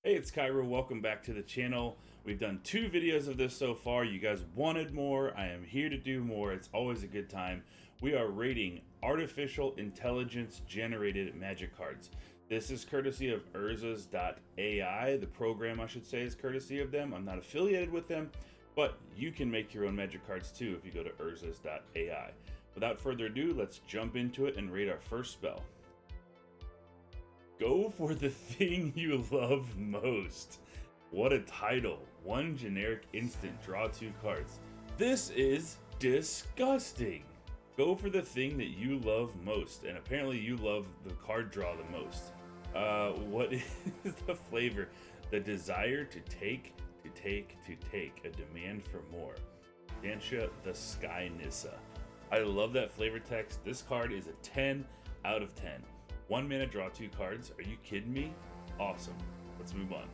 Hey, it's Kaero. Welcome back to the channel. We've done 2 videos of this so far. You guys wanted more. I am here to do more. It's always a good time. We are rating artificial intelligence generated magic cards. This is courtesy of Urzas.ai. The program, I should say, is courtesy of them. I'm not affiliated with them, but you can make your own magic cards too if you go to Urzas.ai. Without further ado, let's jump into it and rate our first spell. Go for the thing you love most. What a title. 1 generic instant, draw 2 cards. This is disgusting. Go for the thing that you love most. And apparently you love the card draw the most. What is the flavor? The desire to take. A demand for more. Dansha the Sky Nissa. I love that flavor text. This card is a 10 out of 10. 1 mana, draw 2 cards. Are you kidding me? Awesome. Let's move on.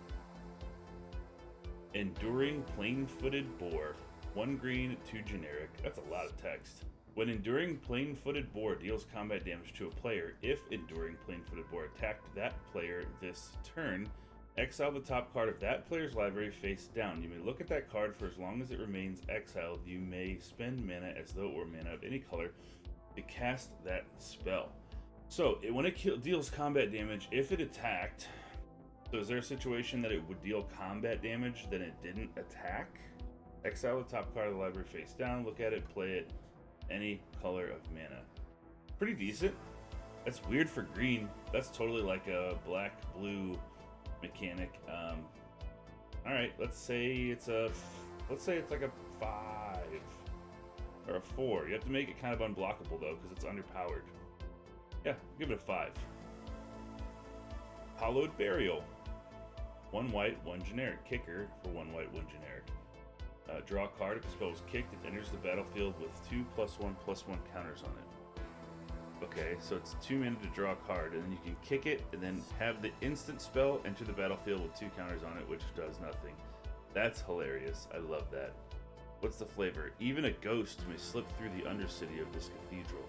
Enduring Plain-Footed Boar. 1 green, 2 generic. That's a lot of text. When Enduring Plain-Footed Boar deals combat damage to a player, if Enduring Plain-Footed Boar attacked that player this turn, exile the top card of that player's library face down. You may look at that card for as long as it remains exiled. You may spend mana as though it were mana of any color to cast that spell. So, when it deals combat damage, if it attacked, so is there a situation that it would deal combat damage, then it didn't attack? Exile the top card of the library face down, look at it, play it, any color of mana. Pretty decent. That's weird for green. That's totally like a black-blue mechanic. Alright, let's say it's like a 5 or a 4. You have to make it kind of unblockable though, because it's underpowered. Yeah, give it a 5. Hallowed Burial. 1 white, 1 generic. Kicker for 1 white, 1 generic. Draw a card. If the spell is kicked, it enters the battlefield with 2+1/+1 counters on it. Okay, so it's 2 mana to draw a card, and then you can kick it, and then have the instant spell enter the battlefield with 2 counters on it, which does nothing. That's hilarious. I love that. What's the flavor? Even a ghost may slip through the undercity of this cathedral.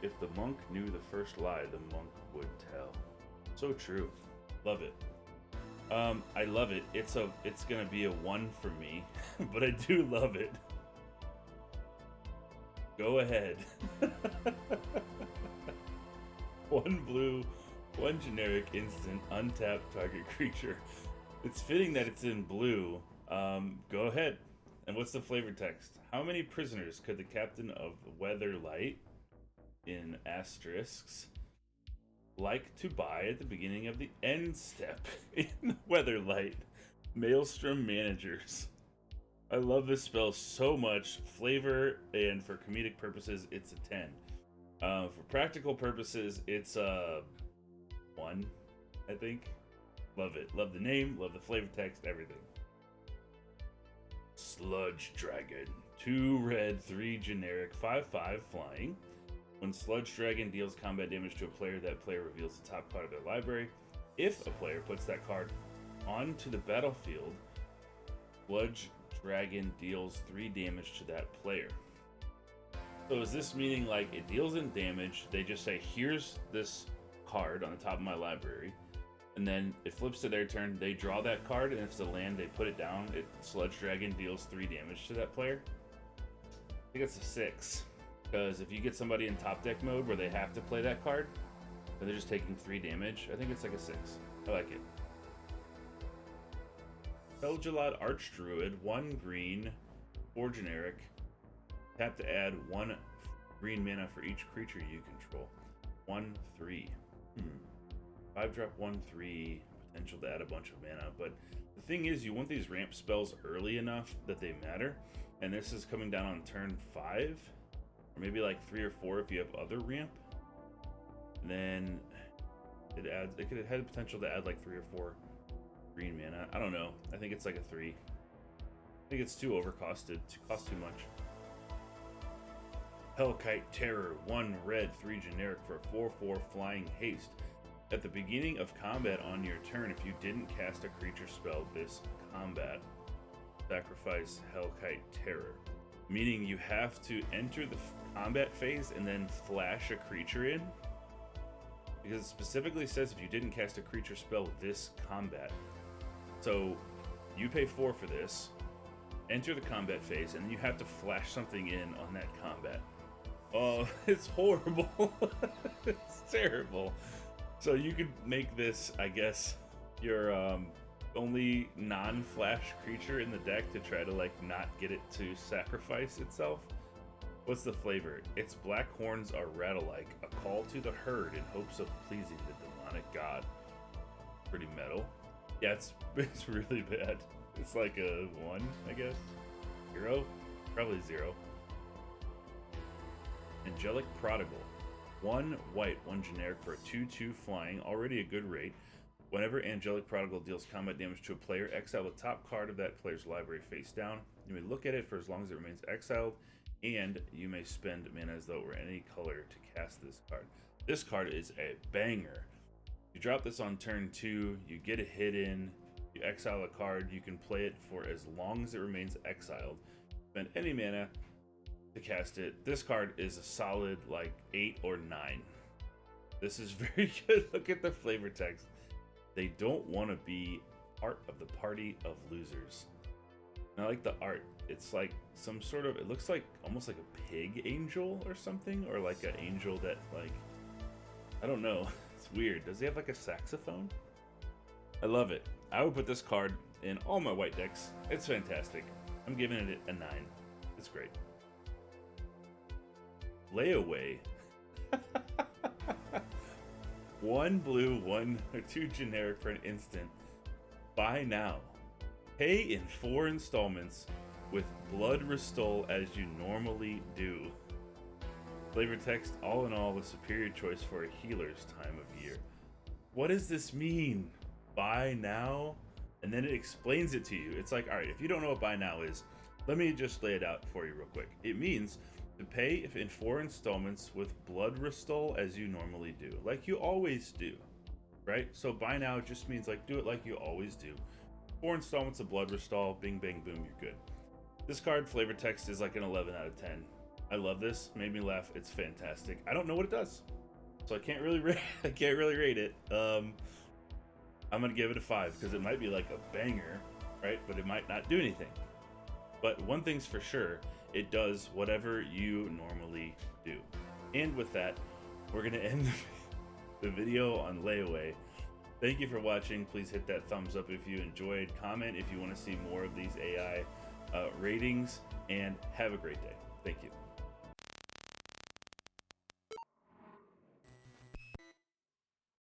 If the monk knew the first lie, the monk would tell. So true. Love it. I love it. It's gonna be a 1 for me, but I do love it. Go ahead. 1 blue, 1 generic instant, untapped target creature. It's fitting that it's in blue. Go ahead. And what's the flavor text? How many prisoners could the captain of Weatherlight in asterisks like to buy at the beginning of the end step in Weatherlight? Maelstrom Managers. I love this spell so much. Flavor and for comedic purposes, it's a 10. For practical purposes, it's a 1, I think. Love it. Love the name, love the flavor text, everything. Sludge Dragon. 2 red, 3 generic, 5/5 flying. When Sludge Dragon deals combat damage to a player, that player reveals the top card of their library. If a player puts that card onto the battlefield, Sludge Dragon deals 3 damage to that player. So is this meaning like it deals in damage, they just say, here's this card on the top of my library, and then it flips to their turn, they draw that card, and if it's a land, they put it down, Sludge Dragon deals 3 damage to that player? I think it's a 6. Because if you get somebody in top deck mode where they have to play that card, and they're just taking 3 damage, I think it's like a 6. I like it. Belgiulad Archdruid, 1 green, 4 generic. Tap to add 1 green mana for each creature you control. 1/3. 5-drop 1/3. Potential to add a bunch of mana, but the thing is, you want these ramp spells early enough that they matter, and this is coming down on turn 5. Maybe like 3 or 4 if you have other ramp. And then it could have the potential to add like 3 or 4 green mana. I don't know. I think it's like a 3. I think it's too overcosted. It costs too much. Hellkite Terror. 1 red, 3 generic for a 4/4 flying haste. At the beginning of combat on your turn, if you didn't cast a creature spell this combat, sacrifice Hellkite Terror. Meaning you have to enter the combat phase and then flash a creature in. Because it specifically says if you didn't cast a creature spell this combat. So you pay 4 for this, enter the combat phase, and you have to flash something in on that combat. Oh, it's horrible. It's terrible. So you could make this, I guess, your only non-flash creature in the deck to try to like not get it to sacrifice itself. What's the flavor? Its black horns are rattle-like, a call to the herd in hopes of pleasing the demonic god. Pretty metal. Yeah, it's really bad. It's like a 1, I guess. 0? Probably 0. Angelic Prodigal. 1 white, 1 generic for a 2/2 flying, already a good rate. Whenever Angelic Prodigal deals combat damage to a player, exile the top card of that player's library face down. You may look at it for as long as it remains exiled, and you may spend mana as though it were any color to cast this card. This card is a banger. You drop this on turn 2, you get a hit in, you exile a card, you can play it for as long as it remains exiled. Spend any mana to cast it. This card is a solid like 8 or 9. This is very good. Look at the flavor text. They don't want to be part of the party of losers. And I like the art. It's like some sort of, it looks like almost like a pig angel or something, or like an angel that like, I don't know. It's weird. Does he have like a saxophone? I love it. I would put this card in all my white decks. It's fantastic. I'm giving it a 9. It's great. Layaway. 1 blue, 1 or 2 generic for an instant. Buy now. Pay in 4 installments with Blood Restore as you normally do. Flavor text, all in all, a superior choice for a healer's time of year. What does this mean? Buy now? And then it explains it to you. It's like, all right, if you don't know what buy now is, let me just lay it out for you real quick. It means to pay in 4 installments with Blood Restore as you normally do, like you always do, right? So buy now just means like do it like you always do. 4 installments of Blood Restore, bing bang boom, you're good. This card flavor text is like an 11 out of 10. I love this, made me laugh. It's fantastic. I don't know what it does, so I can't really rate it. I'm gonna give it a 5 because it might be like a banger, right? But it might not do anything. But one thing's for sure, it does whatever you normally do. And with that, we're gonna end the video on Layaway. Thank you for watching. Please hit that thumbs up if you enjoyed. Comment if you want to see more of these AI ratings, and have a great day. Thank you.